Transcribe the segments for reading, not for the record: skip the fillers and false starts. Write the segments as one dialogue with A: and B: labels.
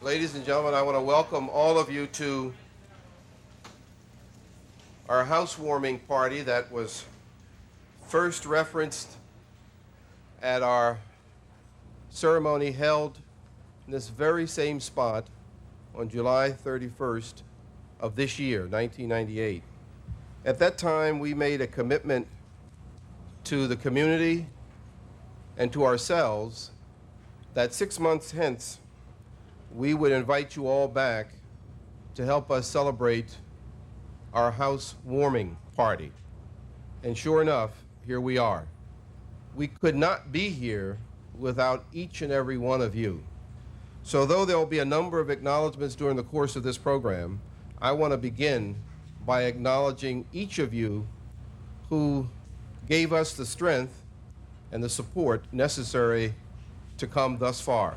A: Ladies and gentlemen, I want to welcome all of you to our housewarming party that was first referenced at our ceremony held in this very same spot on July 31st of this year, 1998. At that time, we made a commitment to the community and to ourselves that 6 months hence, we would invite you all back to help us celebrate our housewarming party. And sure enough, here we are. We could not be here without each and every one of you. So though there will be a number of acknowledgments during the course of this program, I want to begin by acknowledging each of you who gave us the strength and the support necessary to come thus far.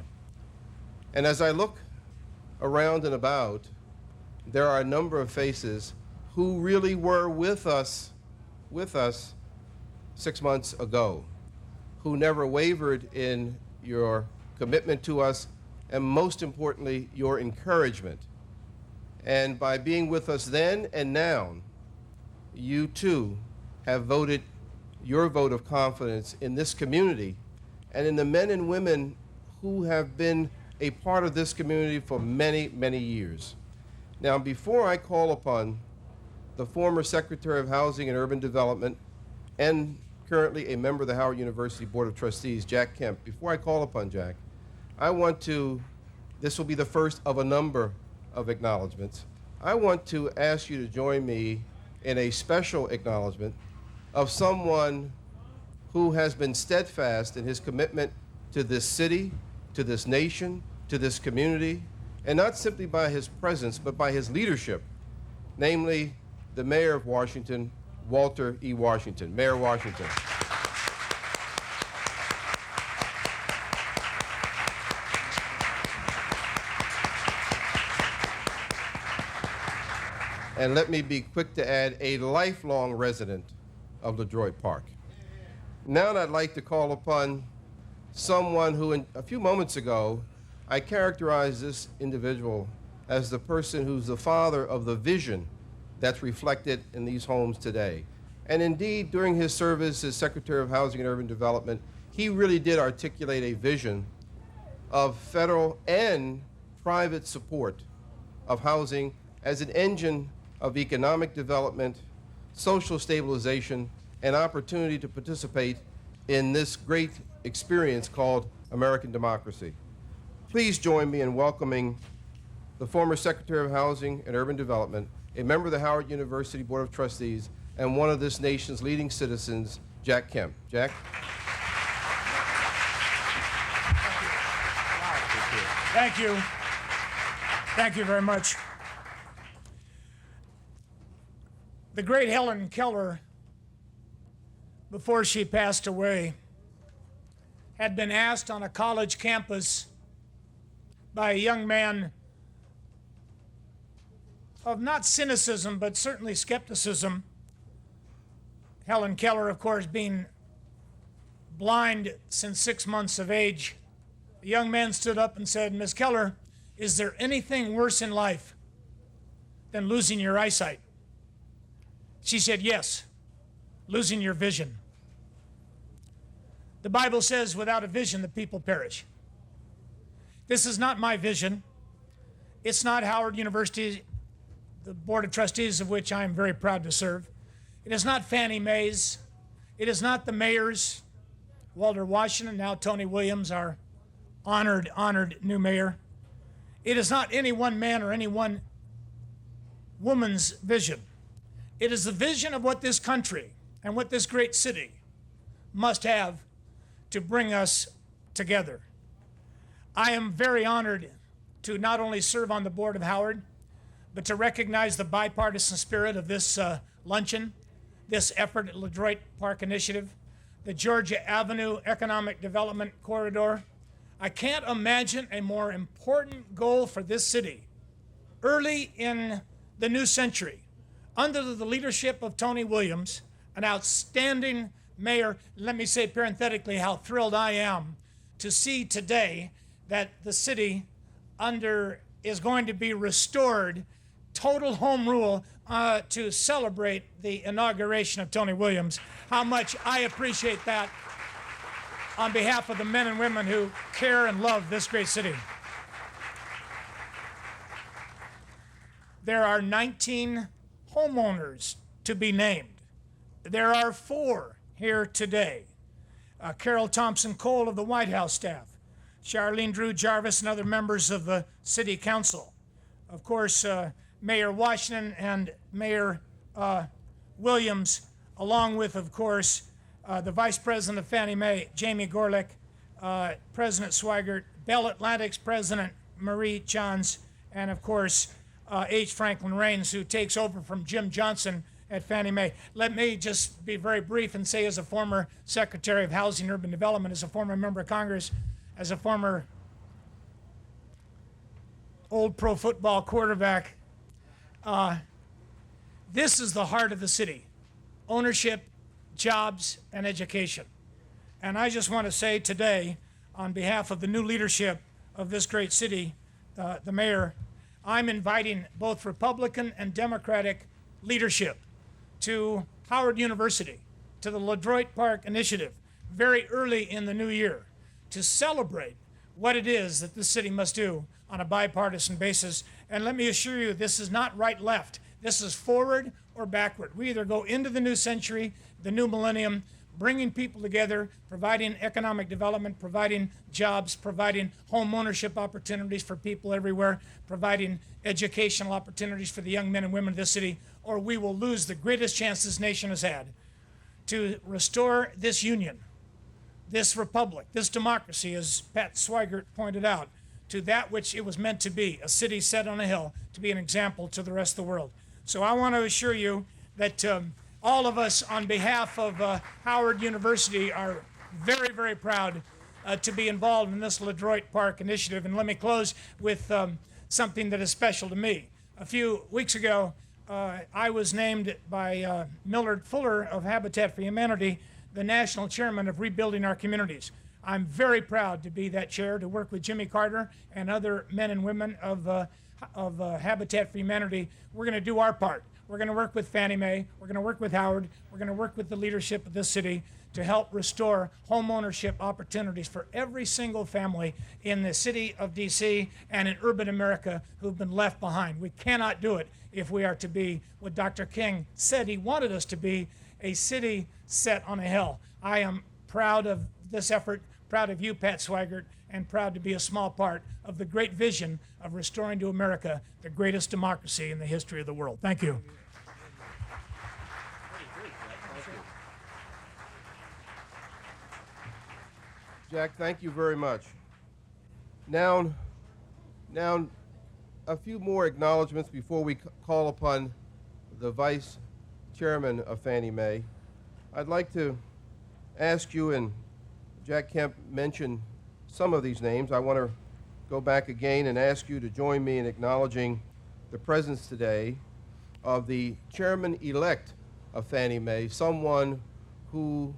A: And as I look around and about, there are a number of faces who really were with us 6 months ago, who never wavered in your commitment to us, and most importantly, your encouragement. And by being with us then and now, you too have voted your vote of confidence in this community and in the men and women who have been a part of this community for many, many years. Now, before I call upon the former Secretary of Housing and Urban Development and currently a member of the Howard University Board of Trustees, Jack Kemp, before I call upon Jack, this will be the first of a number of acknowledgments. I want to ask you to join me in a special acknowledgment of someone who has been steadfast in his commitment to this city, to this nation, to this community, and not simply by his presence, but by his leadership, namely the Mayor of Washington, Walter E. Washington. Mayor Washington. And let me be quick to add, a lifelong resident of LeDroit Park. Now I'd like to call upon someone who, a few moments ago, I characterized this individual as the person who's the father of the vision that's reflected in these homes today. And indeed, during his service as Secretary of Housing and Urban Development, he really did articulate a vision of federal and private support of housing as an engine of economic development, social stabilization, and opportunity to participate in this great experience called American democracy. Please join me in welcoming the former Secretary of Housing and Urban Development, a member of the Howard University Board of Trustees, and one of this nation's leading citizens, Jack Kemp. Jack?
B: Thank you. Thank you very much. The great Helen Keller, before she passed away, had been asked on a college campus by a young man of not cynicism, but certainly skepticism. Helen Keller, of course, being blind since 6 months of age. The young man stood up and said, "Miss Keller, is there anything worse in life than losing your eyesight?" She said, "Yes, losing your vision." The Bible says, without a vision, the people perish. This is not my vision. It's not Howard University, the Board of Trustees of which I am very proud to serve. It is not Fannie Mae's. It is not the mayor's, Walter Washington, now Tony Williams, our honored new mayor. It is not any one man or any one woman's vision. It is the vision of what this country and what this great city must have to bring us together. I am very honored to not only serve on the board of Howard, but to recognize the bipartisan spirit of this luncheon, this effort at LeDroit Park Initiative, the Georgia Avenue Economic Development Corridor. I can't imagine a more important goal for this city early in the new century, under the leadership of Tony Williams, an outstanding mayor. Let me say parenthetically how thrilled I am to see today that the city is going to be restored, total home rule, to celebrate the inauguration of Tony Williams. How much I appreciate that on behalf of the men and women who care and love this great city. There are 19 homeowners to be named. There are 4 here today. Carol Thompson Cole of the White House staff, Charlene Drew Jarvis and other members of the City Council. Of course, Mayor Washington and Mayor Williams, along with, of course, the Vice President of Fannie Mae, Jamie Gorelick, President Swigert, Bell Atlantic's President Marie Johns, and of course, H. Franklin Raines, who takes over from Jim Johnson at Fannie Mae. Let me just be very brief and say, as a former Secretary of Housing and Urban Development, as a former member of Congress, as a former old pro football quarterback, this is the heart of the city: ownership, jobs, and education. And I just want to say today, on behalf of the new leadership of this great city, the mayor, I'm inviting both Republican and Democratic leadership to Howard University, to the LeDroit Park Initiative, very early in the new year, to celebrate what it is that this city must do on a bipartisan basis. And let me assure you, this is not right-left. This is forward or backward. We either go into the new century, the new millennium, bringing people together, providing economic development, providing jobs, providing home ownership opportunities for people everywhere, providing educational opportunities for the young men and women of this city, or we will lose the greatest chance this nation has had to restore this union, this republic, this democracy, as Pat Swigert pointed out, to that which it was meant to be, a city set on a hill, to be an example to the rest of the world. So I want to assure you that all of us, on behalf of Howard University, are very, very proud to be involved in this LeDroit Park Initiative. And let me close with something that is special to me. A few weeks ago, I was named by Millard Fuller of Habitat for Humanity the national chairman of Rebuilding Our Communities. I'm very proud to be that chair, to work with Jimmy Carter and other men and women of Habitat for Humanity. We're going to do our part. We're going to work with Fannie Mae. We're going to work with Howard. We're going to work with the leadership of this city to help restore home ownership opportunities for every single family in the city of D.C. and in urban America who've been left behind. We cannot do it if we are to be what Dr. King said he wanted us to be, a city set on a hill. I am proud of this effort, proud of you, Pat Swigert, and proud to be a small part of the great vision of restoring to America the greatest democracy in the history of the world. Thank you.
A: Jack, thank you very much. Now, a few more acknowledgments before we call upon the Vice Chairman of Fannie Mae. I'd like to ask you, and Jack Kemp mentioned some of these names. I want to go back again and ask you to join me in acknowledging the presence today of the Chairman-elect of Fannie Mae, someone who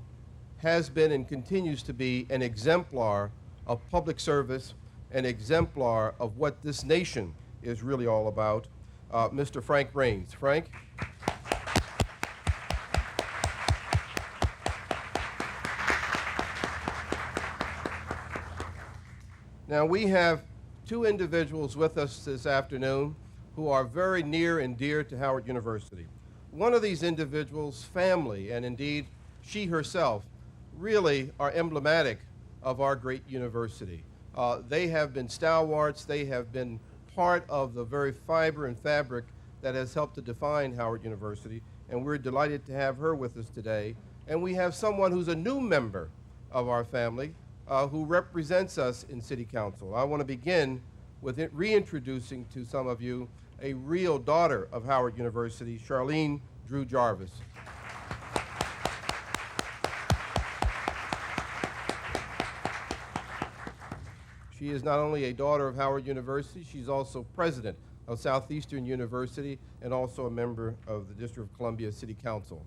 A: has been and continues to be an exemplar of public service, an exemplar of what this nation is really all about, Mr. Frank Raines. Frank? Now, we have two individuals with us this afternoon who are very near and dear to Howard University. One of these individuals' family, and indeed she herself, really are emblematic of our great university. They have been stalwarts. They have been part of the very fiber and fabric that has helped to define Howard University, and we're delighted to have her with us today. And we have someone who's a new member of our family who represents us in City Council. I want to begin with reintroducing to some of you a real daughter of Howard University, Charlene Drew Jarvis. She is not only a daughter of Howard University, she's also president of Southeastern University and also a member of the District of Columbia City Council.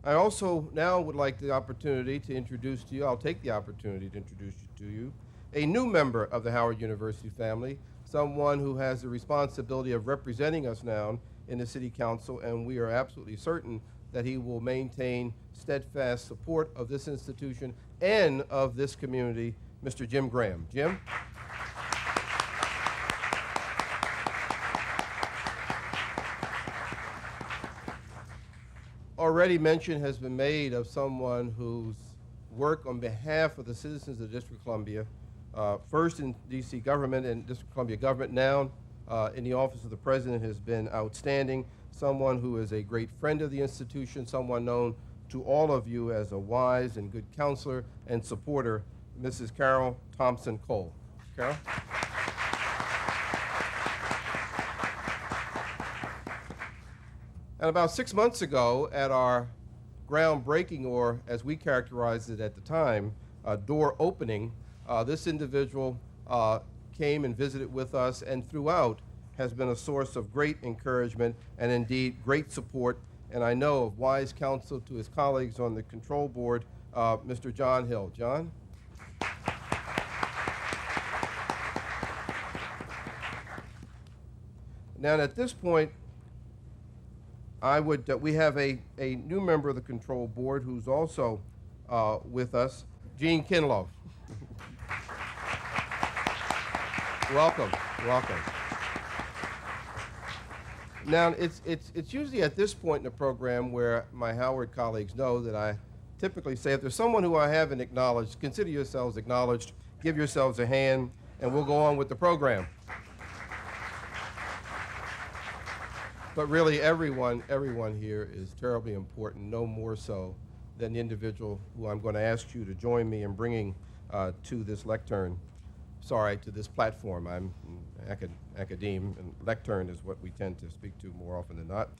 A: I also now would like the opportunity to introduce to you, I'll take the opportunity to introduce to you, a new member of the Howard University family, someone who has the responsibility of representing us now in the City Council, and we are absolutely certain that he will maintain steadfast support of this institution and of this community, Mr. Jim Graham. Jim? Already mention has been made of someone whose work on behalf of the citizens of the District of Columbia, first in D.C. government and District of Columbia government, now in the office of the president, has been outstanding. Someone who is a great friend of the institution, someone known to all of you as a wise and good counselor and supporter, Mrs. Carol Thompson Cole. Carol? And about 6 months ago, at our groundbreaking, or as we characterized it at the time, door opening, this individual came and visited with us, and throughout has been a source of great encouragement and indeed great support, and I know of wise counsel to his colleagues on the control board, Mr. John Hill. John? Now at this point, we have a new member of the control board who's also with us, Gene Kinlow. Welcome, welcome. Now, it's usually at this point in the program where my Howard colleagues know that I typically say, if there's someone who I haven't acknowledged, consider yourselves acknowledged, give yourselves a hand, and we'll go on with the program. But really, everyone here is terribly important, no more so than the individual who I'm going to ask you to join me in bringing to this lectern. Sorry, to this platform. I'm academe, and lectern is what we tend to speak to more often than not.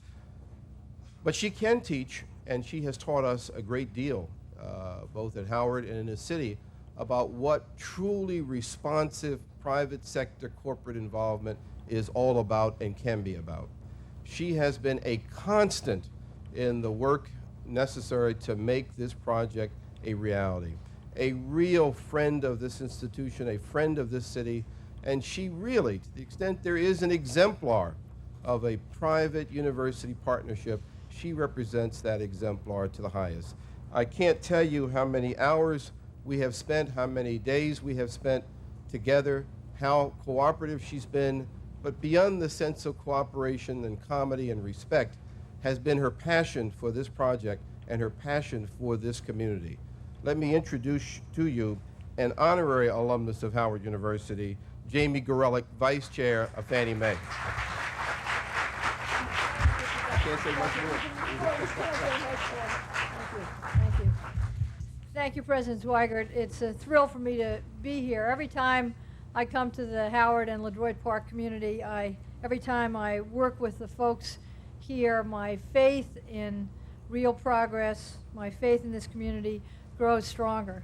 A: But she can teach, and she has taught us a great deal, both at Howard and in the city, about what truly responsive private sector corporate involvement is all about and can be about. She has been a constant in the work necessary to make this project a reality. A real friend of this institution, a friend of this city, and she really, to the extent there is an exemplar of a private university partnership, she represents that exemplar to the highest. I can't tell you how many hours we have spent, how many days we have spent together, how cooperative she's been, but beyond the sense of cooperation and comedy and respect has been her passion for this project and her passion for this community. Let me introduce to you an honorary alumnus of Howard University, Jamie Gorelick, Vice Chair of Fannie Mae. Can't say much more.
C: Thank you. Thank you, President Zweigert. It's a thrill for me to be here. Every time I come to the Howard and LeDroit Park community, every time I work with the folks here, my faith in real progress, my faith in this community grows stronger.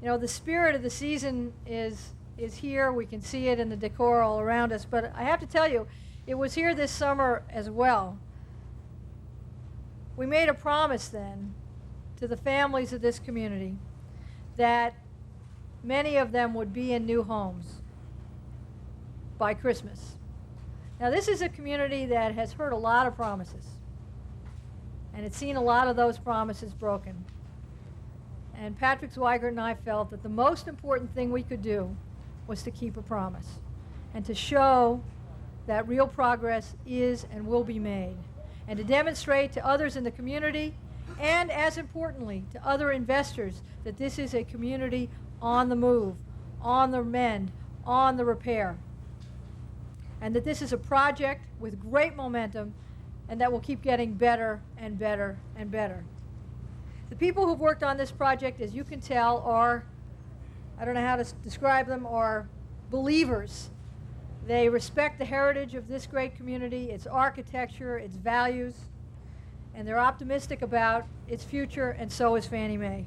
C: You know, the spirit of the season is here. We can see it in the decor all around us, but I have to tell you, it was here this summer as well. We made a promise then to the families of this community that many of them would be in new homes by Christmas. Now, this is a community that has heard a lot of promises, and it's seen a lot of those promises broken. And Patrick Zweigert and I felt that the most important thing we could do was to keep a promise and to show that real progress is and will be made, and to demonstrate to others in the community, and as importantly, to other investors, that this is a community on the move, on the mend, on the repair, and that this is a project with great momentum and that will keep getting better and better and better. The people who've worked on this project, as you can tell, are, I don't know how to describe them, are believers. They respect the heritage of this great community, its architecture, its values, and they're optimistic about its future, and so is Fannie Mae.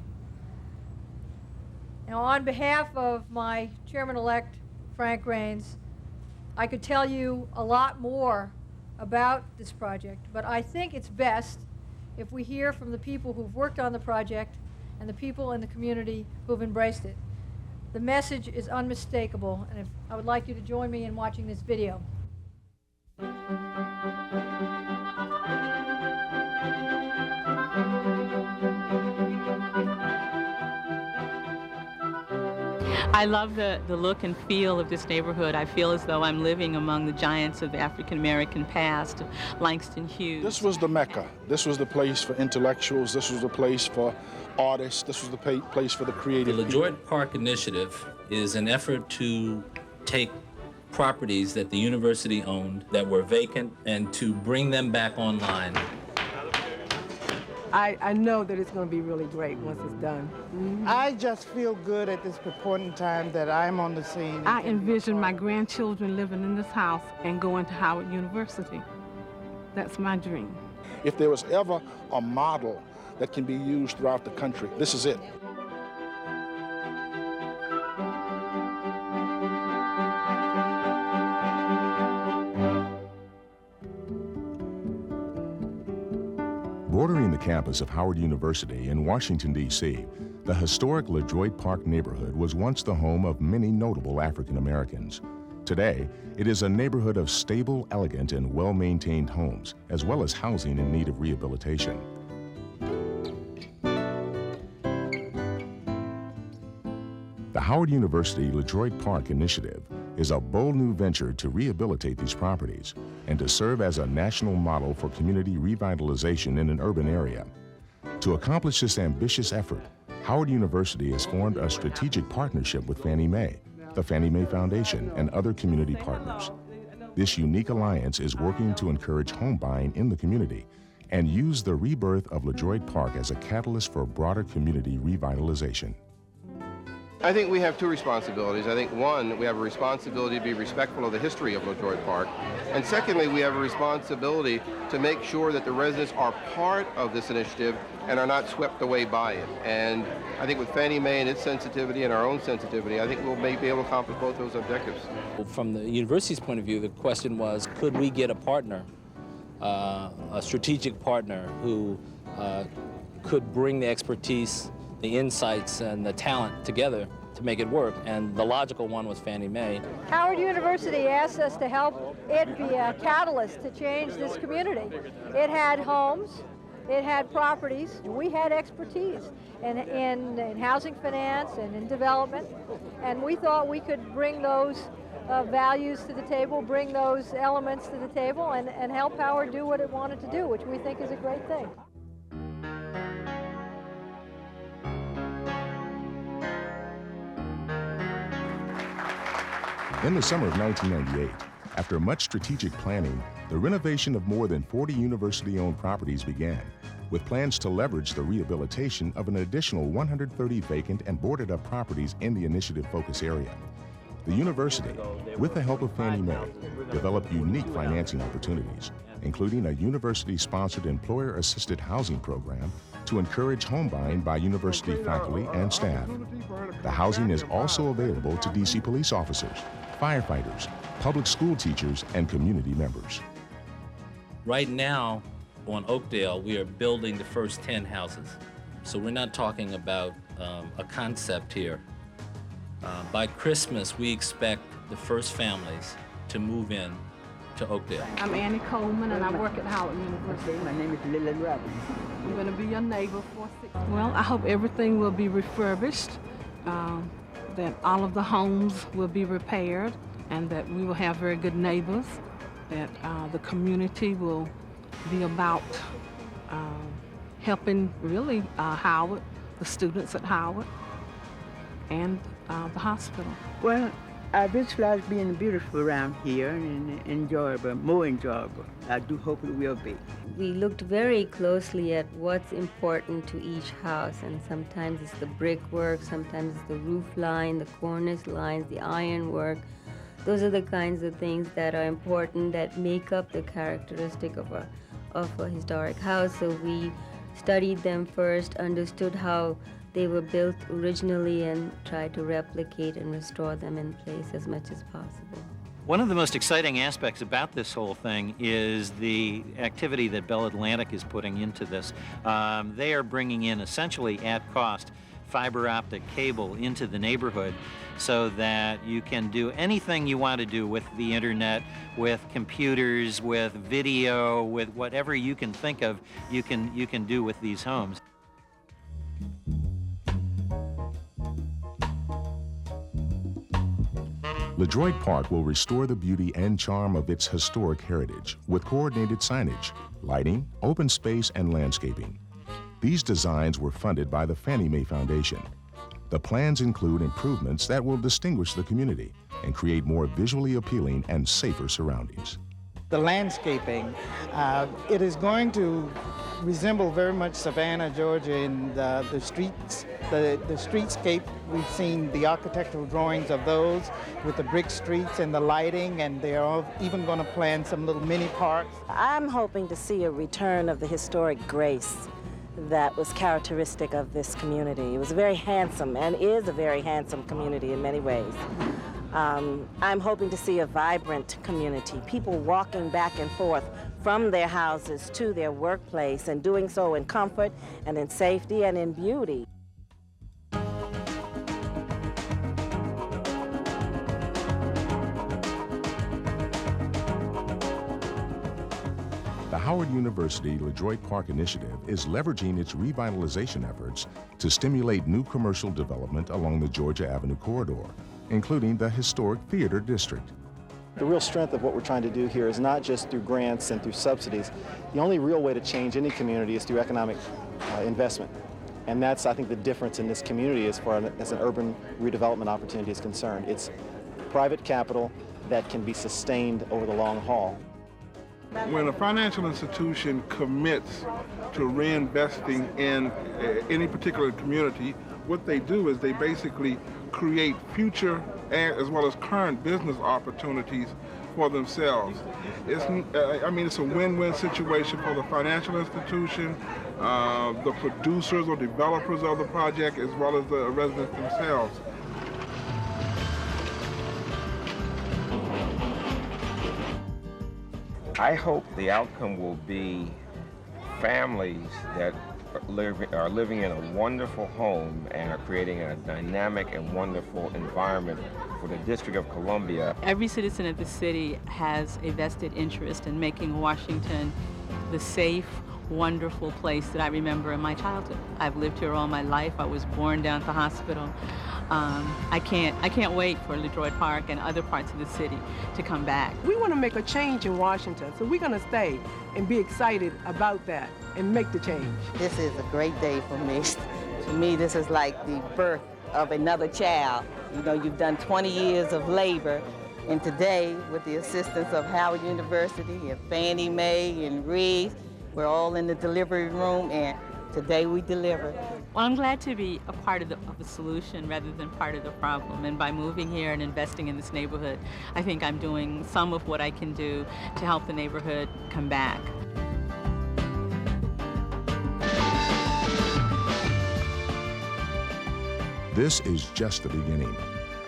C: Now, on behalf of my chairman-elect, Frank Raines, I could tell you a lot more about this project, but I think it's best if we hear from the people who've worked on the project and the people in the community who've embraced it. The message is unmistakable, and I would like you to join me in watching this video.
D: I love the look and feel of this neighborhood. I feel as though I'm living among the giants of the African-American past, Langston Hughes.
E: This was the Mecca. This was the place for intellectuals. This was the place for artists. This was the place for the creative
F: The
E: people.
F: LeDroit Park Initiative is an effort to take properties that the university owned that were vacant and to bring them back online.
G: I know that it's going to be really great once it's done.
H: I just feel good at this important time that I'm on the scene.
I: I envision my grandchildren living in this house and going to Howard University. That's my dream.
E: If there was ever a model that can be used throughout the country, this is it.
J: Bordering the campus of Howard University in Washington, D.C., the historic LeDroit Park neighborhood was once the home of many notable African Americans. Today, it is a neighborhood of stable, elegant, and well-maintained homes, as well as housing in need of rehabilitation. The Howard University LeDroit Park Initiative is a bold new venture to rehabilitate these properties and to serve as a national model for community revitalization in an urban area. To accomplish this ambitious effort, Howard University has formed a strategic partnership with Fannie Mae, the Fannie Mae Foundation, and other community partners. This unique alliance is working to encourage home buying in the community and use the rebirth of LeDroit Park as a catalyst for broader community revitalization.
A: I think we have two responsibilities. I think, one, we have a responsibility to be respectful of the history of LeDroit Park. And secondly, we have a responsibility to make sure that the residents are part of this initiative and are not swept away by it. And I think with Fannie Mae and its sensitivity and our own sensitivity, I think we'll be able to accomplish both those objectives.
F: From the university's point of view, the question was, could we get a partner, a strategic partner who could bring the expertise, the insights, and the talent together to make it work, and the logical one was Fannie Mae.
C: Howard University asked us to help it be a catalyst to change this community. It had homes, it had properties, we had expertise in housing finance and in development, and we thought we could bring those values to the table, bring those elements to the table, and help Howard do what it wanted to do, which we think is a great thing.
J: In the summer of 1998, after much strategic planning, the renovation of more than 40 university-owned properties began, with plans to leverage the rehabilitation of an additional 130 vacant and boarded-up properties in the initiative focus area. The university, with the help of Fannie Mae, developed unique financing opportunities, including a university-sponsored employer-assisted housing program to encourage home buying by university faculty and staff. The housing is also available to D.C. police officers, firefighters, public school teachers, and community members.
F: Right now, on Oakdale, we are building the first 10 houses. So we're not talking about a concept here. By Christmas, we expect the first families to move in to Oakdale.
I: I'm Annie Coleman, and I work at Howard University.
H: My name is Lillian Robbins.
I: I'm going to be your neighbor for 6 months. Well, I hope everything will be refurbished, that all of the homes will be repaired, and that we will have very good neighbors, that the community will be about helping really Howard, the students at Howard, and the hospital.
H: Well, I visualize being beautiful around here and enjoyable, more enjoyable. I do hope it will be.
K: We looked very closely at what's important to each house, and sometimes it's the brickwork, sometimes it's the roof line, the cornice lines, the ironwork. Those are the kinds of things that are important, that make up the characteristic of a historic house. So we studied them first, understood how they were built originally, and tried to replicate and restore them in place as much as possible.
L: One of the most exciting aspects about this whole thing is the activity that Bell Atlantic is putting into this. They are bringing in, essentially at cost, fiber optic cable into the neighborhood so that you can do anything you want to do with the internet, with computers, with video, with whatever you can think of, you can do with these homes.
J: LeDroit Park will restore the beauty and charm of its historic heritage with coordinated signage, lighting, open space, and landscaping. These designs were funded by the Fannie Mae Foundation. The plans include improvements that will distinguish the community and create more visually appealing and safer surroundings.
M: The landscaping, it is going to resemble very much Savannah, Georgia in the streets, the streetscape. We've seen the architectural drawings of those with the brick streets and the lighting, and they're all even going to plan some little mini parks.
N: I'm hoping to see a return of the historic grace that was characteristic of this community. It was a very handsome and is a very handsome community in many ways. I'm hoping to see a vibrant community, people walking back and forth from their houses to their workplace and doing so in comfort and in safety and in beauty.
J: The Howard University LeDroit Park Initiative is leveraging its revitalization efforts to stimulate new commercial development along the Georgia Avenue corridor, including the historic Theater District.
O: The real strength of what we're trying to do here is not just through grants and through subsidies. The only real way to change any community is through economic investment. And that's, I think, the difference in this community as far as an urban redevelopment opportunity is concerned. It's private capital that can be sustained over the long haul.
E: When a financial institution commits to reinvesting in any particular community, what they do is they basically create future as well as current business opportunities for themselves. It's a win-win situation for the financial institution, the producers or developers of the project, as well as the residents themselves.
P: I hope the outcome will be families that are living in a wonderful home and are creating a dynamic and wonderful environment for the District of Columbia.
D: Every citizen of the city has a vested interest in making Washington the safe, wonderful place that I remember in my childhood. I've lived here all my life. I was born down at the hospital. I can't wait for LeDroit Park and other parts of the city to come back.
G: We want to make a change in Washington, so we're going to stay and be excited about that and make the change.
Q: This is a great day for me. To me, this is like the birth of another child. You know, you've done 20 years of labor, and today, with the assistance of Howard University and Fannie Mae and Reed, we're all in the delivery room, and today we deliver.
D: Well, I'm glad to be a part of the solution rather than part of the problem. And by moving here and investing in this neighborhood, I think I'm doing some of what I can do to help the neighborhood come back.
J: This is just the beginning.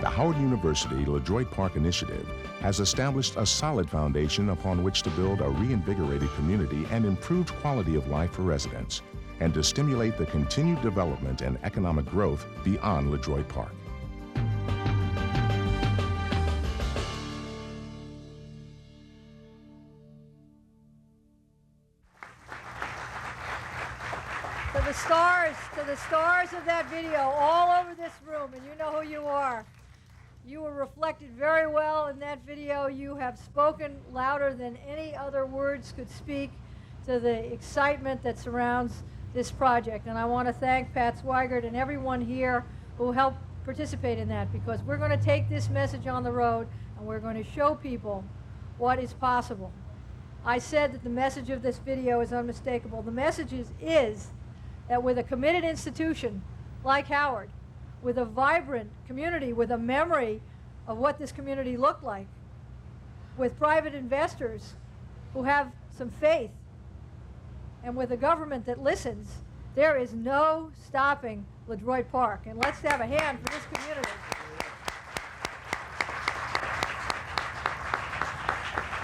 J: The Howard University LeDroit Park Initiative has established a solid foundation upon which to build a reinvigorated community and improved quality of life for residents, and to stimulate the continued development and economic growth beyond LeDroit Park.
C: To the stars of that video, all over this room, and you know who you are. You were reflected very well in that video. You have spoken louder than any other words could speak to the excitement that surrounds this project. And I want to thank Pat Swigert and everyone here who helped participate in that, because we're going to take this message on the road and we're going to show people what is possible. I said that the message of this video is unmistakable. The message is that with a committed institution like Howard, with a vibrant community, with a memory of what this community looked like, with private investors who have some faith, and with a government that listens, there is no stopping LeDroit Park. And let's have a hand for this community.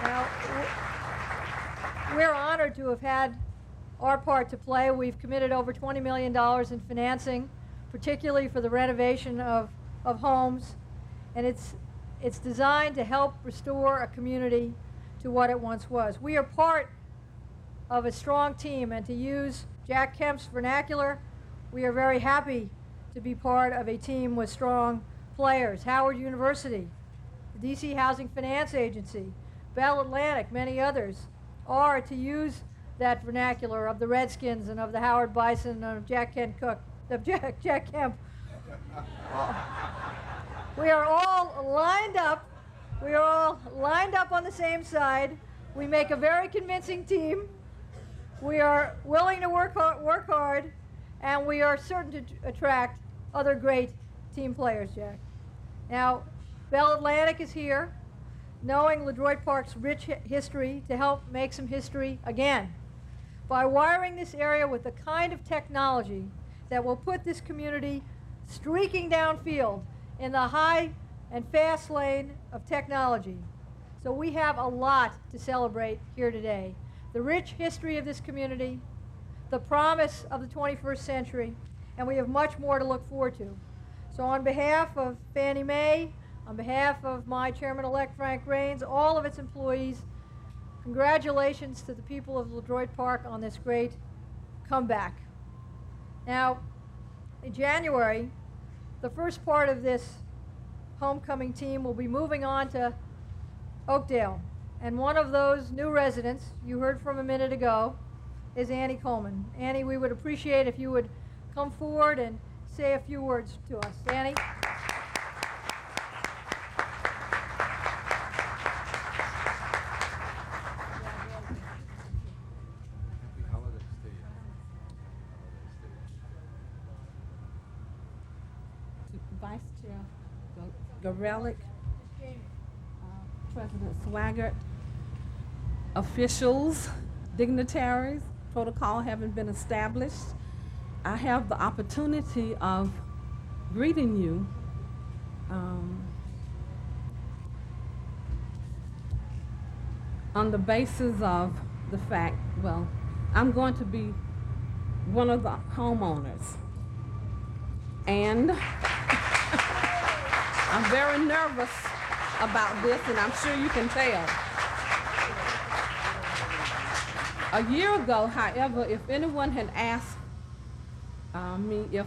C: Now, we're honored to have had our part to play. We've committed over $20 million in financing particularly for the renovation of homes, and it's designed to help restore a community to what it once was. We are part of a strong team, and to use Jack Kemp's vernacular, we are very happy to be part of a team with strong players. Howard University, the D.C. Housing Finance Agency, Bell Atlantic, many others are, to use that vernacular of the Redskins and of the Howard Bison and of Jack Kemp. We are all lined up. We are all lined up on the same side. We make a very convincing team. We are willing to work hard, and we are certain to attract other great team players, Jack. Now, Bell Atlantic is here, knowing LeDroit Park's rich history, to help make some history again by wiring this area with the kind of technology that will put this community streaking downfield in the high and fast lane of technology. So we have a lot to celebrate here today. The rich history of this community, the promise of the 21st century, and we have much more to look forward to. So on behalf of Fannie Mae, on behalf of my Chairman-elect Frank Raines, all of its employees, congratulations to the people of LeDroit Park on this great comeback. Now, in January, the first part of this homecoming team will be moving on to Oakdale. And one of those new residents you heard from a minute ago is Annie Coleman. Annie, we would appreciate if you would come forward and say a few words to us. Annie?
I: Vice Chair Gorelick, President Swaggart, officials, dignitaries, protocol having been established, I have the opportunity of greeting you on the basis of the fact, well, I'm going to be one of the homeowners. And I'm very nervous about this, and I'm sure you can tell. A year ago, however, if anyone had asked me if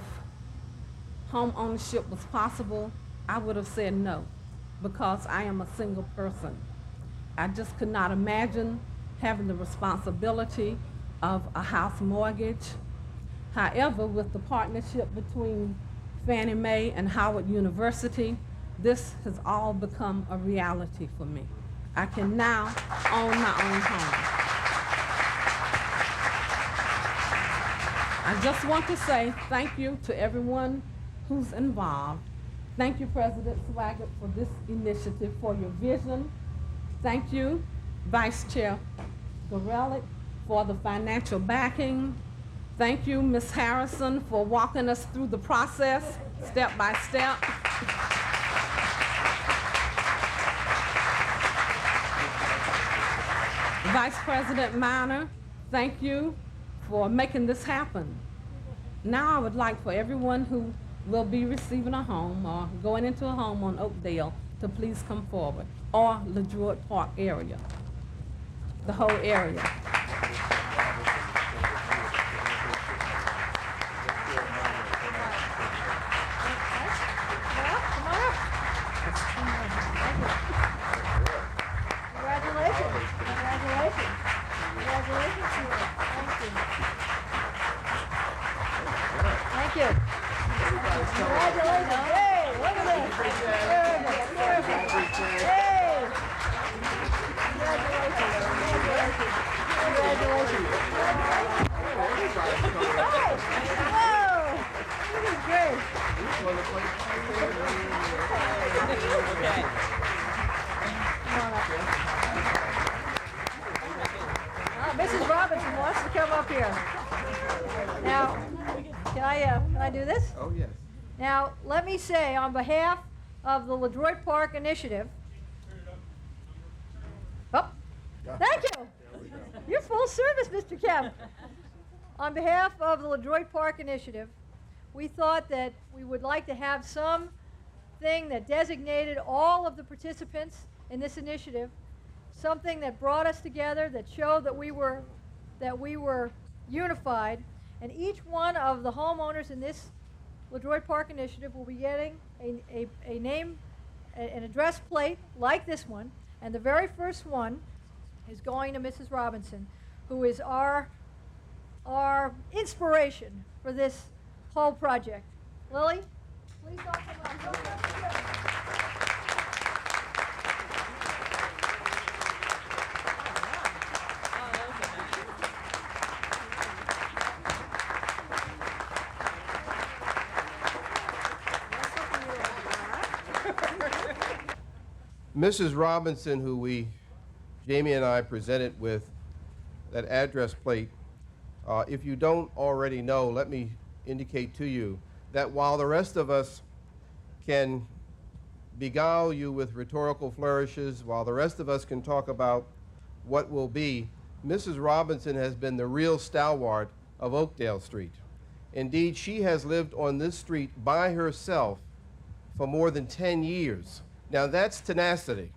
I: home ownership was possible, I would have said no, because I am a single person. I just could not imagine having the responsibility of a house mortgage. However, with the partnership between Fannie Mae and Howard University, this has all become a reality for me. I can now own my own home. I just want to say thank you to everyone who's involved. Thank you, President Swaggart, for this initiative, for your vision. Thank you, Vice Chair Gorelick, for the financial backing. Thank you, Ms. Harrison, for walking us through the process, step by step. Vice President Minor, thank you for making this happen. Now I would like for everyone who will be receiving a home or going into a home on Oakdale to please come forward, or LeDroit Park area, the whole area.
C: Mrs. Robinson wants to come up here. Now, can I do this?
A: Oh, yes.
C: Now, let me say, on behalf of the LeDroit Park Initiative, thank you. You're full service, Mr. Kemp. On behalf of the LeDroit Park Initiative, we thought that we would like to have some thing that designated all of the participants in this initiative, something that brought us together, that showed that we were unified, and each one of the homeowners in this LeDroit Park Initiative will be getting a name, an address plate like this one, and the very first one is going to Mrs. Robinson, who is our inspiration for this whole project. Lily, please don't come up.
A: Mrs. Robinson, who Jamie and I presented with that address plate, if you don't already know, let me indicate to you that while the rest of us can beguile you with rhetorical flourishes, while the rest of us can talk about what will be, Mrs. Robinson has been the real stalwart of Oakdale Street. Indeed, she has lived on this street by herself for more than 10 years. Now that's tenacity.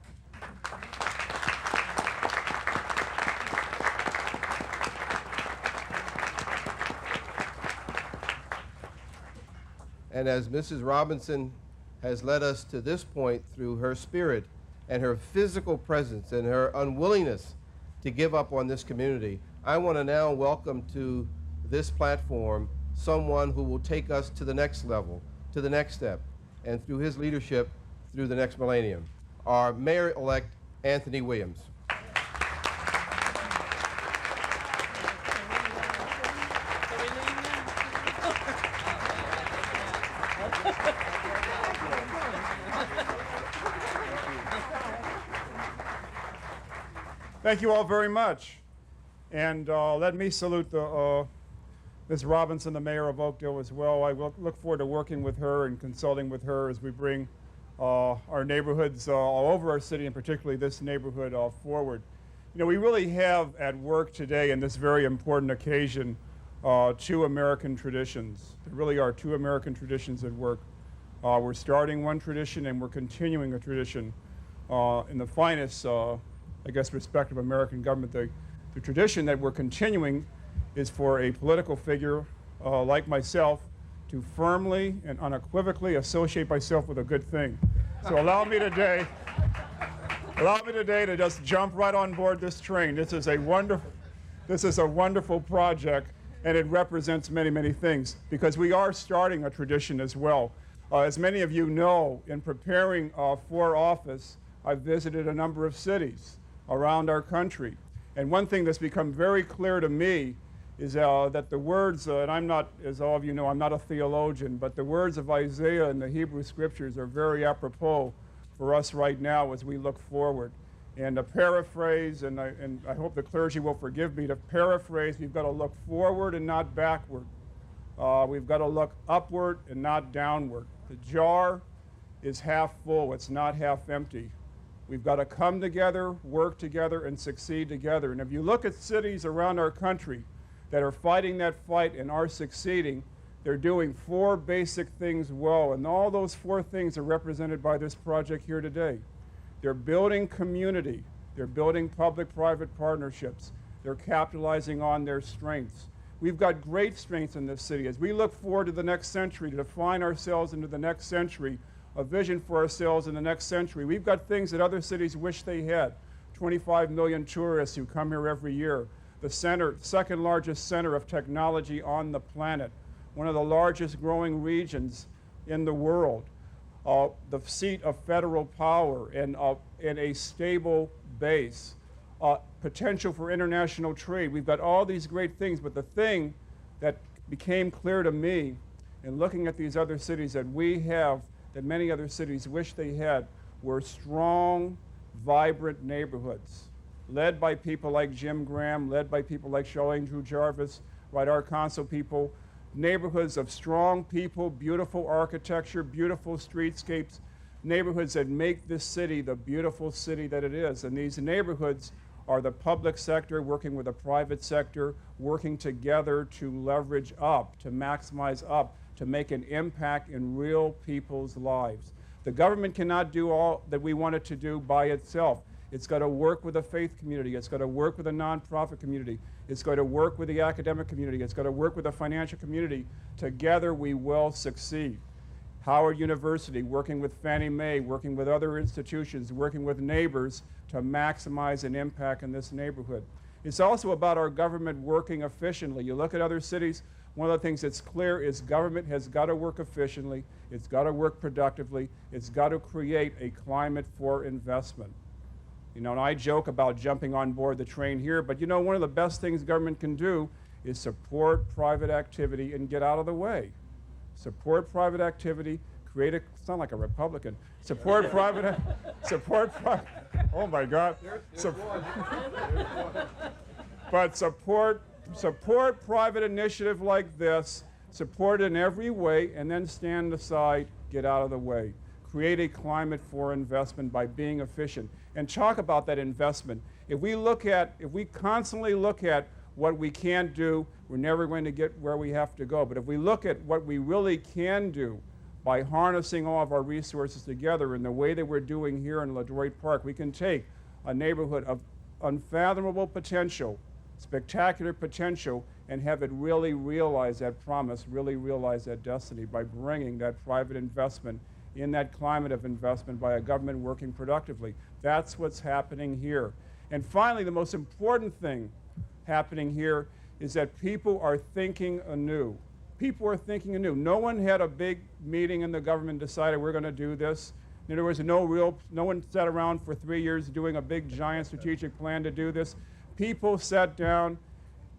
A: And as Mrs. Robinson has led us to this point through her spirit and her physical presence and her unwillingness to give up on this community, I want to now welcome to this platform someone who will take us to the next level, to the next step, and through his leadership, through the next millennium, our Mayor-elect Anthony Williams.
R: Thank you all very much. And let me salute Ms. Robinson, the mayor of Oakdale, as well. I look forward to working with her and consulting with her as we bring our neighborhoods all over our city, and particularly this neighborhood, forward. You know, we really have at work today in this very important occasion two American traditions. There really are two American traditions at work. We're starting one tradition and we're continuing a tradition in the finest, I guess, respect of American government. The tradition that we're continuing is for a political figure like myself to firmly and unequivocally associate myself with a good thing. So allow me today to just jump right on board this train. This is a wonderful project, and it represents many, many things, because we are starting a tradition as well. As many of you know, in preparing for office, I've visited a number of cities around our country. And one thing that's become very clear to me is that the words, and I'm not, as all of you know, I'm not a theologian, but the words of Isaiah in the Hebrew Scriptures are very apropos for us right now as we look forward. And to paraphrase, and I hope the clergy will forgive me, to paraphrase, we've got to look forward and not backward. We've got to look upward and not downward. The jar is half full, it's not half empty. We've got to come together, work together, and succeed together. And if you look at cities around our country that are fighting that fight and are succeeding, they're doing four basic things well. And all those four things are represented by this project here today. They're building community. They're building public-private partnerships. They're capitalizing on their strengths. We've got great strengths in this city. As we look forward to the next century, to define ourselves into the next century, a vision for ourselves in the next century, we've got things that other cities wish they had. 25 million tourists who come here every year. The second largest center of technology on the planet. One of the largest growing regions in the world. The seat of federal power and a stable base. Potential for international trade. We've got all these great things, but the thing that became clear to me in looking at these other cities that we have, that many other cities wish they had, were strong, vibrant neighborhoods, led by people like Jim Graham, led by people like Charlene Drew Jarvis, right, our council people, neighborhoods of strong people, beautiful architecture, beautiful streetscapes, neighborhoods that make this city the beautiful city that it is. And these neighborhoods are the public sector working with the private sector, working together to leverage up, to maximize up, to make an impact in real people's lives. The government cannot do all that we want it to do by itself. It's got to work with the faith community. It's got to work with the nonprofit community. It's got to work with the academic community. It's got to work with the financial community. Together we will succeed. Howard University, working with Fannie Mae, working with other institutions, working with neighbors to maximize an impact in this neighborhood. It's also about our government working efficiently. You look at other cities, one of the things that's clear is government has got to work efficiently, it's got to work productively, it's got to create a climate for investment. You know, and I joke about jumping on board the train here, but you know, one of the best things government can do is support private activity and get out of the way. Support private activity, create a, sound like a Republican, support private, oh my God. But support private initiative like this, support it in every way, and then stand aside, get out of the way. Create a climate for investment by being efficient. And talk about that investment. If we constantly look at what we can't do, we're never going to get where we have to go. But if we look at what we really can do by harnessing all of our resources together in the way that we're doing here in LeDroit Park, we can take a neighborhood of unfathomable potential, spectacular potential, and have it really realize that promise, really realize that destiny by bringing that private investment in that climate of investment by a government working productively. That's what's happening here. And finally, the most important thing happening here is that people are thinking anew. People are thinking anew. No one had a big meeting in the government and decided we're going to do this. There was no one sat around for 3 years doing a big giant strategic plan to do this. People sat down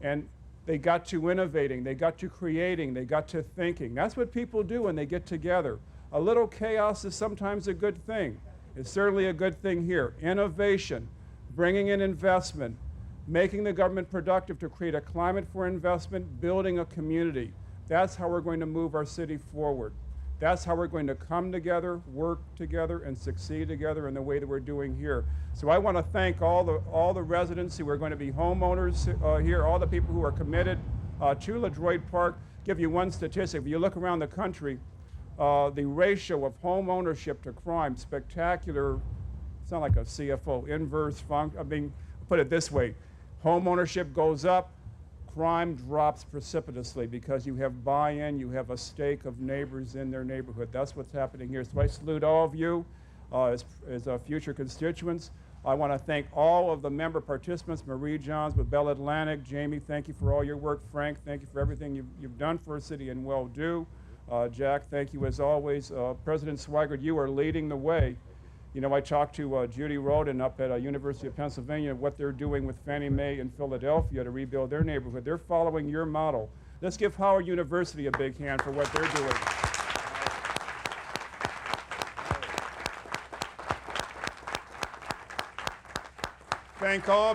R: and they got to innovating, they got to creating, they got to thinking. That's what people do when they get together. A little chaos is sometimes a good thing. It's certainly a good thing here. Innovation, bringing in investment, making the government productive to create a climate for investment, building a community. That's how we're going to move our city forward. That's how we're going to come together, work together, and succeed together in the way that we're doing here. So I want to thank all the residents who are going to be homeowners here, all the people who are committed to LeDroit Park. Give you one statistic. If you look around the country, the ratio of home ownership to crime, spectacular, sound like a CFO, inverse function. I mean, put it this way, home ownership goes up, crime drops precipitously because you have buy-in, you have a stake of neighbors in their neighborhood. That's what's happening here. So I salute all of you as future constituents. I want to thank all of the member participants, Marie Johns with Bell Atlantic, Jamie, thank you for all your work. Frank, thank you for everything you've done for our city and will do. Jack, thank you as always. President Swigert, you are leading the way. You know, I talked to Judy Roden up at University of Pennsylvania, what they're doing with Fannie Mae in Philadelphia to rebuild their neighborhood. They're following your model. Let's give Howard University a big hand for what they're doing. Thank all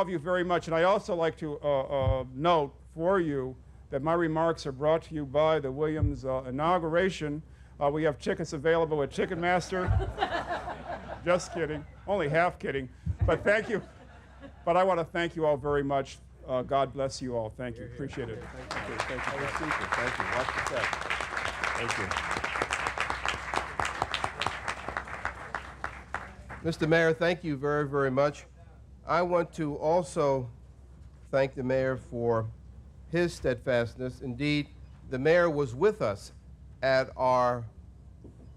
R: of you very much. And I also like to note for you that my remarks are brought to you by the Williams inauguration. We have tickets available at Ticketmaster. Just kidding, only half kidding. But thank you. But I want to thank you all very much. God bless you all. Thank you. Appreciate it. Thank you. Thank you. Thank you. Watch the step. Thank you.
A: Mr. Mayor, thank you very, very much. I want to also thank the mayor for his steadfastness. Indeed, the mayor was with us at our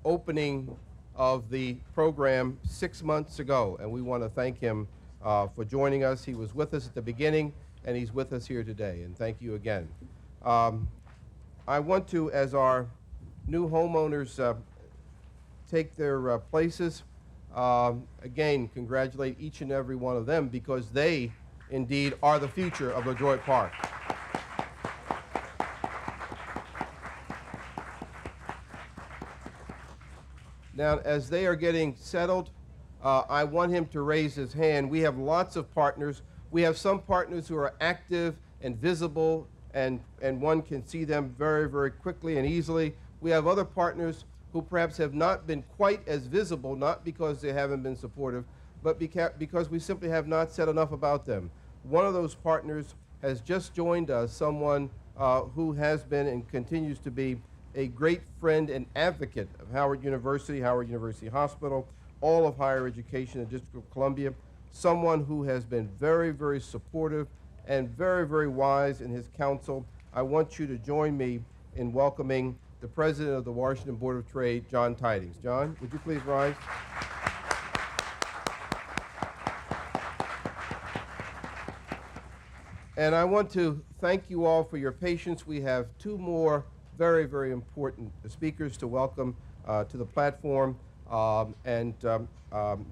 A: opening of the program 6 months ago, and we want to thank him for joining us. He was with us at the beginning, and he's with us here today, and thank you again. I want to, as our new homeowners take their places, again, congratulate each and every one of them because they, indeed, are the future of LeDroit Park. Now, as they are getting settled, I want him to raise his hand. We have lots of partners. We have some partners who are active and visible, and one can see them very, very quickly and easily. We have other partners who perhaps have not been quite as visible, not because they haven't been supportive, but because we simply have not said enough about them. One of those partners has just joined us, someone who has been and continues to be a great friend and advocate of Howard University Hospital, all of higher education in the District of Columbia, someone who has been very, very supportive and very, very wise in his counsel. I want you to join me in welcoming the President of the Washington Board of Trade, John Tidings. John, would you please rise? And I want to thank you all for your patience. We have two more very, very important speakers to welcome to the platform, and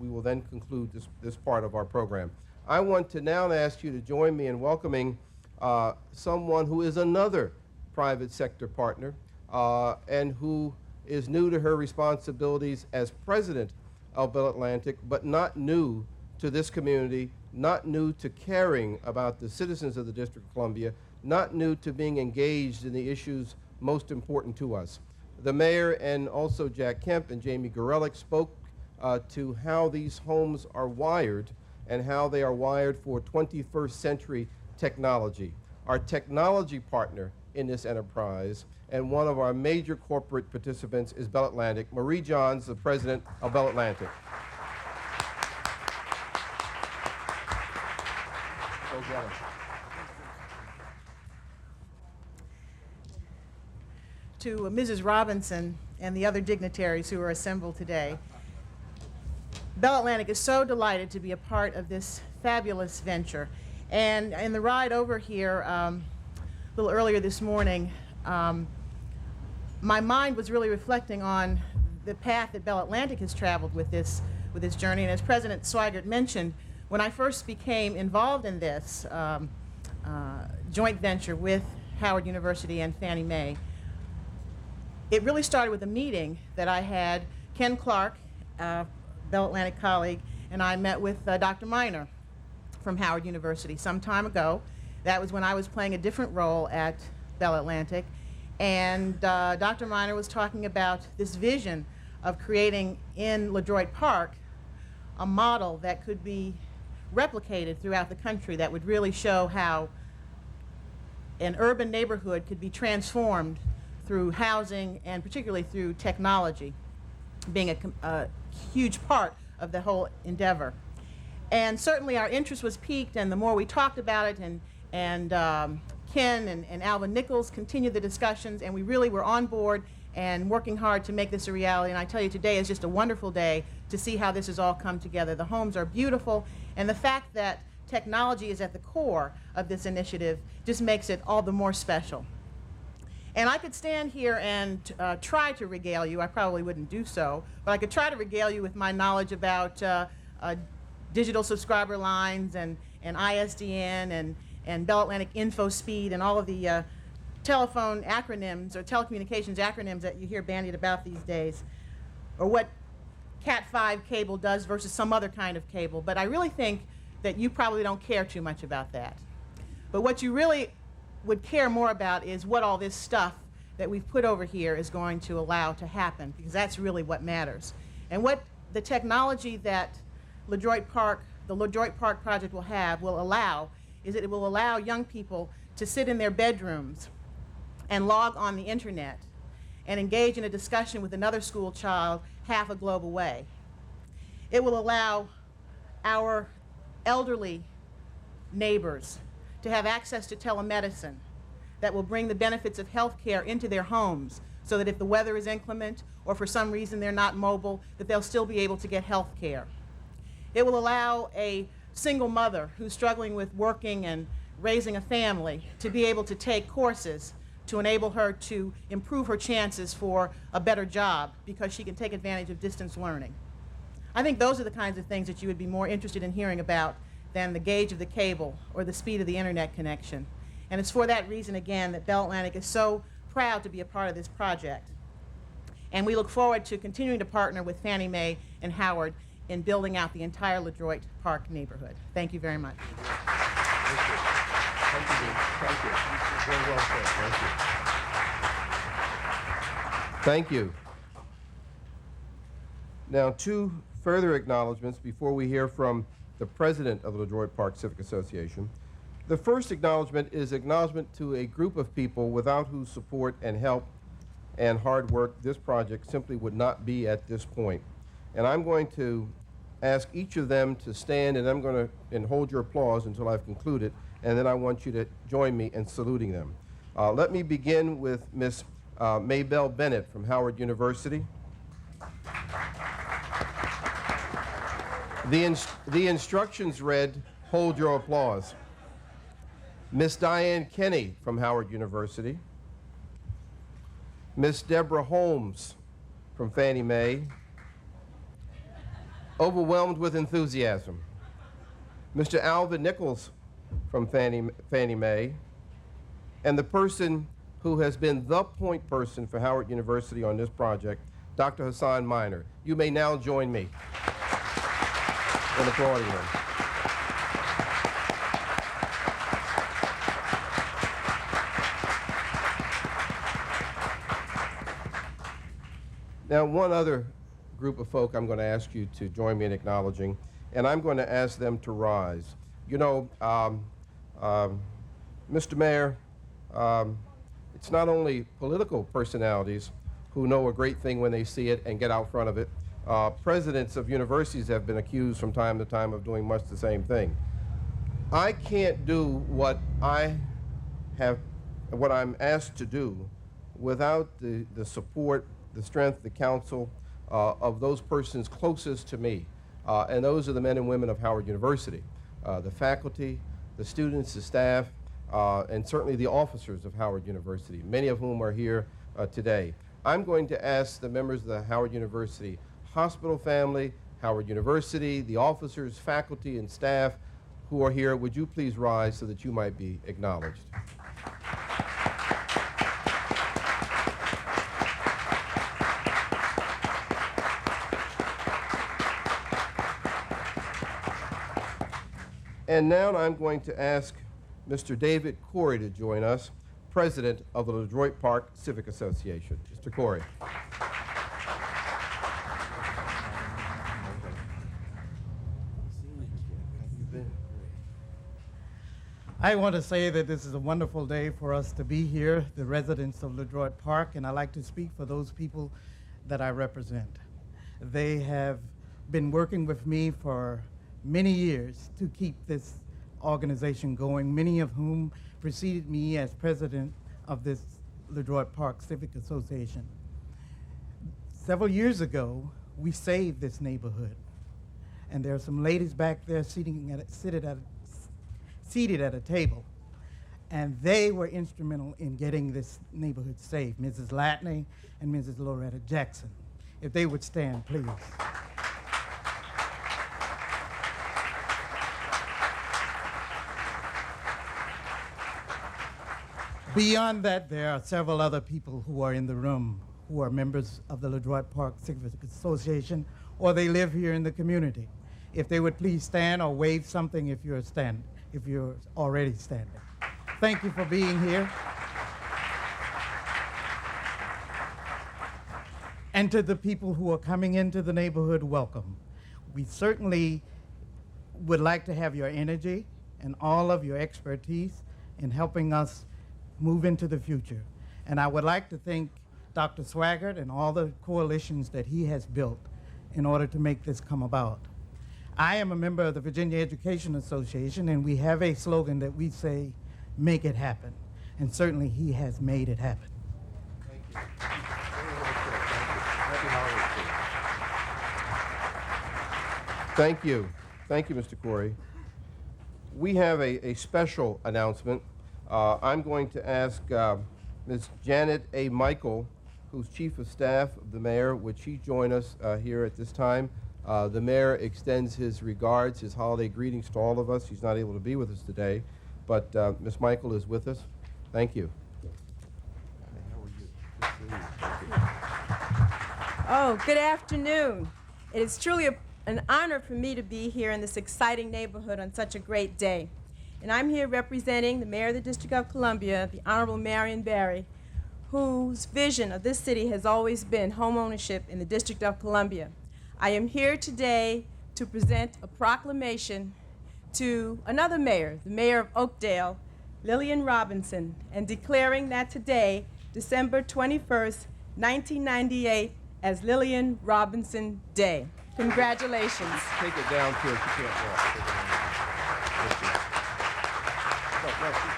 A: we will then conclude this part of our program. I want to now ask you to join me in welcoming someone who is another private sector partner and who is new to her responsibilities as president of Bell Atlantic, but not new to this community, not new to caring about the citizens of the District of Columbia, not new to being engaged in the issues most important to us. The mayor and also Jack Kemp and Jamie Gorelick spoke to how these homes are wired and how they are wired for 21st century technology. Our technology partner in this enterprise and one of our major corporate participants is Bell Atlantic. Marie Johns, the president of Bell Atlantic.
S: To Mrs. Robinson and the other dignitaries who are assembled today, Bell Atlantic is so delighted to be a part of this fabulous venture. And in the ride over here a little earlier this morning, my mind was really reflecting on the path that Bell Atlantic has traveled with this journey. And as President Swigert mentioned, when I first became involved in this joint venture with Howard University and Fannie Mae, it really started with a meeting that I had. Ken Clark, Bell Atlantic colleague, and I met with Dr. Miner from Howard University some time ago. That was when I was playing a different role at Bell Atlantic. And Dr. Miner was talking about this vision of creating in LeDroit Park a model that could be replicated throughout the country that would really show how an urban neighborhood could be transformed through housing and particularly through technology being a huge part of the whole endeavor. And certainly our interest was piqued, and the more we talked about it, and Ken and Alvin Nichols continued the discussions, and we really were on board and working hard to make this a reality. And I tell you, today is just a wonderful day to see how this has all come together. The homes are beautiful, and the fact that technology is at the core of this initiative just makes it all the more special. And I could stand here and try to regale you. I probably wouldn't do so, but I could try to regale you with my knowledge about digital subscriber lines and ISDN and Bell Atlantic InfoSpeed and all of the telephone acronyms or telecommunications acronyms that you hear bandied about these days, or what Cat5 cable does versus some other kind of cable. But I really think that you probably don't care too much about that. But what you really would care more about is what all this stuff that we've put over here is going to allow to happen, because that's really what matters. And what the technology that the LeDroit Park project will allow is that it will allow young people to sit in their bedrooms and log on the internet and engage in a discussion with another school child half a globe away. It will allow our elderly neighbors to have access to telemedicine that will bring the benefits of health care into their homes, so that if the weather is inclement or for some reason they're not mobile, that they'll still be able to get health care. It will allow a single mother who's struggling with working and raising a family to be able to take courses to enable her to improve her chances for a better job, because she can take advantage of distance learning. I think those are the kinds of things that you would be more interested in hearing about than the gauge of the cable or the speed of the internet connection. And it's for that reason, again, that Bell Atlantic is so proud to be a part of this project. And we look forward to continuing to partner with Fannie Mae and Howard in building out the entire LeDroit Park neighborhood. Thank you very much.
A: Thank you. Thank you. Thank you. Very well said. Thank you. Thank you. Now, two further acknowledgments before we hear from the president of the LeDroit Park Civic Association. The first acknowledgement is acknowledgement to a group of people without whose support and help and hard work this project simply would not be at this point. And I'm going to ask each of them to stand, and I'm going to hold your applause until I've concluded, and then I want you to join me in saluting them. Let me begin with Miss Maybelle Bennett from Howard University. The instructions read, hold your applause. Miss Diane Kenny from Howard University. Miss Deborah Holmes from Fannie Mae. Overwhelmed with enthusiasm. Mr. Alvin Nichols from Fannie Mae. And the person who has been the point person for Howard University on this project, Dr. Hassan Miner. You may now join me in applauding them. Now, one other group of folk I'm going to ask you to join me in acknowledging, and I'm going to ask them to rise. You know, Mr. Mayor, it's not only political personalities who know a great thing when they see it and get out front of it. Presidents of universities have been accused from time to time of doing much the same thing. I can't do what I'm asked to do without the support, the strength, the counsel of those persons closest to me. And those are the men and women of Howard University, the faculty, the students, the staff, and certainly the officers of Howard University, many of whom are here today. I'm going to ask the members of the Howard University hospital family, Howard University, the officers, faculty, and staff who are here, would you please rise so that you might be acknowledged. And now I'm going to ask Mr. David Corey to join us, President of the LeDroit Park Civic Association. Mr. Corey.
M: I want to say that this is a wonderful day for us to be here, the residents of LeDroit Park, and I like to speak for those people that I represent. They have been working with me for many years to keep this organization going, many of whom preceded me as president of this LeDroit Park Civic Association. Several years ago, we saved this neighborhood, and there are some ladies back there seated at a table, and they were instrumental in getting this neighborhood saved, Mrs. Latney and Mrs. Loretta Jackson. If they would stand, please. Beyond that, there are several other people who are in the room who are members of the LeDroit Park Civic Association, or they live here in the community. If they would please stand or wave something if you're already standing. Thank you for being here. And to the people who are coming into the neighborhood, welcome. We certainly would like to have your energy and all of your expertise in helping us move into the future. And I would like to thank Dr. Swaggart and all the coalitions that he has built in order to make this come about. I am a member of the Virginia Education Association, and we have a slogan that we say, make it happen. And certainly he has made it happen.
A: Thank you. Thank you. Thank you, Mr. Corey. We have a special announcement. I'm going to ask Ms. Janet A. Michael, who's Chief of Staff of the Mayor, would she join us here at this time? The Mayor extends his regards, his holiday greetings to all of us. He's not able to be with us today, but Ms. Michael is with us. Thank you.
T: Oh, good afternoon. It is truly an honor for me to be here in this exciting neighborhood on such a great day. And I'm here representing the Mayor of the District of Columbia, the Honorable Marion Barry, whose vision of this city has always been home ownership in the District of Columbia. I am here today to present a proclamation to another mayor, the mayor of Oakdale, Lillian Robinson, and declaring that today, December 21st, 1998, as Lillian Robinson Day. Congratulations.
A: Take it down to her. She can't walk. Take it down. Thank you.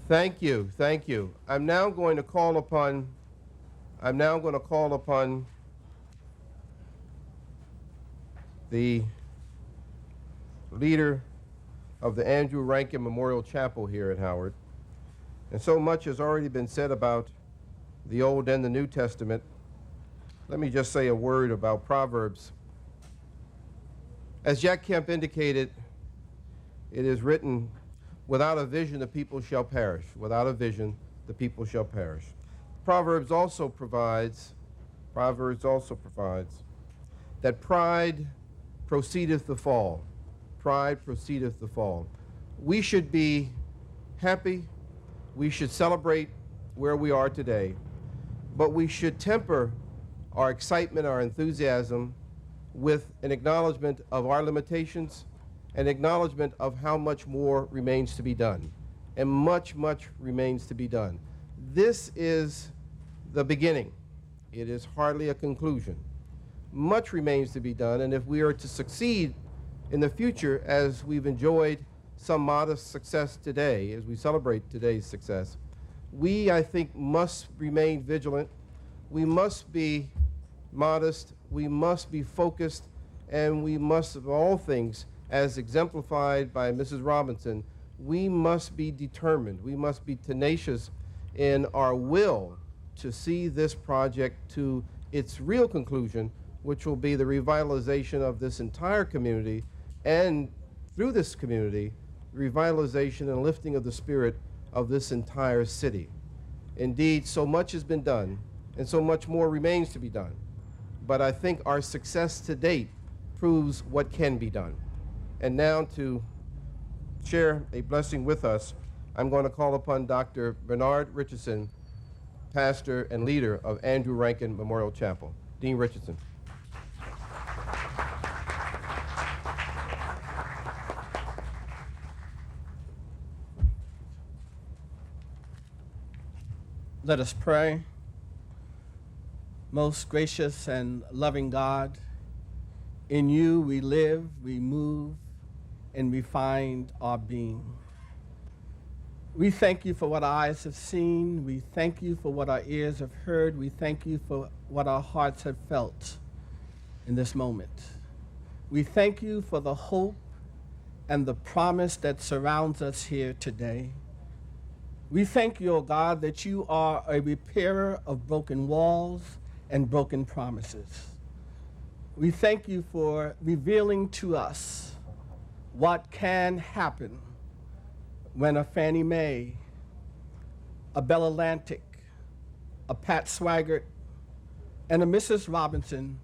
A: Thank you, thank you. I'm now going to call upon the leader of the Andrew Rankin Memorial Chapel here at Howard. And so much has already been said about the Old and the New Testament. Let me just say a word about Proverbs. As Jack Kemp indicated, it is written, without a vision, the people shall perish. Without a vision, the people shall perish. Proverbs also provides that pride proceedeth the fall. Pride proceedeth the fall. We should be happy. We should celebrate where we are today. But we should temper our excitement, our enthusiasm with an acknowledgement of our limitations, an acknowledgement of how much more remains to be done. And much, much remains to be done. This is the beginning. It is hardly a conclusion. Much remains to be done, and if we are to succeed in the future, as we've enjoyed some modest success today, as we celebrate today's success, we, I think, must remain vigilant. We must be modest. We must be focused, and we must, of all things, as exemplified by Mrs. Robinson, we must be determined. We must be tenacious in our will to see this project to its real conclusion, which will be the revitalization of this entire community, and through this community, revitalization and lifting of the spirit of this entire city. Indeed, so much has been done, and so much more remains to be done. But I think our success to date proves what can be done. And now to share a blessing with us, I'm going to call upon Dr. Bernard Richardson, pastor and leader of Andrew Rankin Memorial Chapel. Dean Richardson.
U: Let us pray. Most gracious and loving God, in you we live, we move, and we find our being. We thank you for what our eyes have seen. We thank you for what our ears have heard. We thank you for what our hearts have felt in this moment. We thank you for the hope and the promise that surrounds us here today. We thank you, O God, that you are a repairer of broken walls and broken promises. We thank you for revealing to us what can happen when a Fannie Mae, a Bell Atlantic, a Pat Swaggart, and a Mrs. Robinson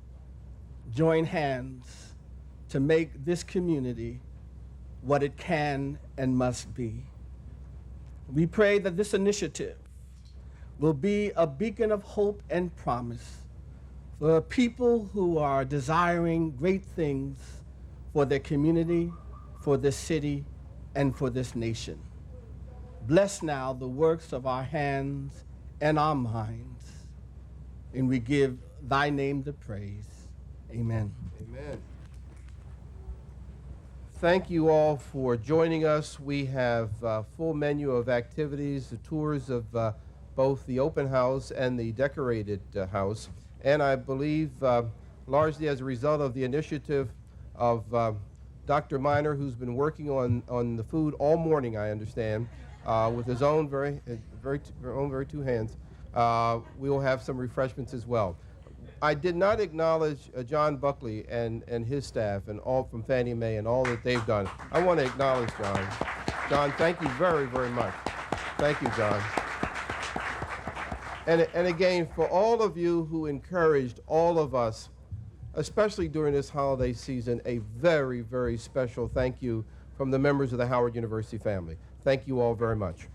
U: join hands to make this community what it can and must be. We pray that this initiative will be a beacon of hope and promise for people who are desiring great things for their community, for this city, and for this nation. Bless now the works of our hands and our minds, and we give thy name the praise. Amen.
A: Amen. Thank you all for joining us. We have a full menu of activities, the tours of both the open house and the decorated house. And I believe largely as a result of the initiative of Dr. Miner, who's been working on the food all morning, I understand, with his own very two hands, we will have some refreshments as well. I did not acknowledge John Buckley and his staff and all from Fannie Mae and all that they've done. I want to acknowledge John. John, thank you very, very much. Thank you, John. And again, for all of you who encouraged all of us especially during this holiday season, a very, very special thank you from the members of the Howard University family. Thank you all very much.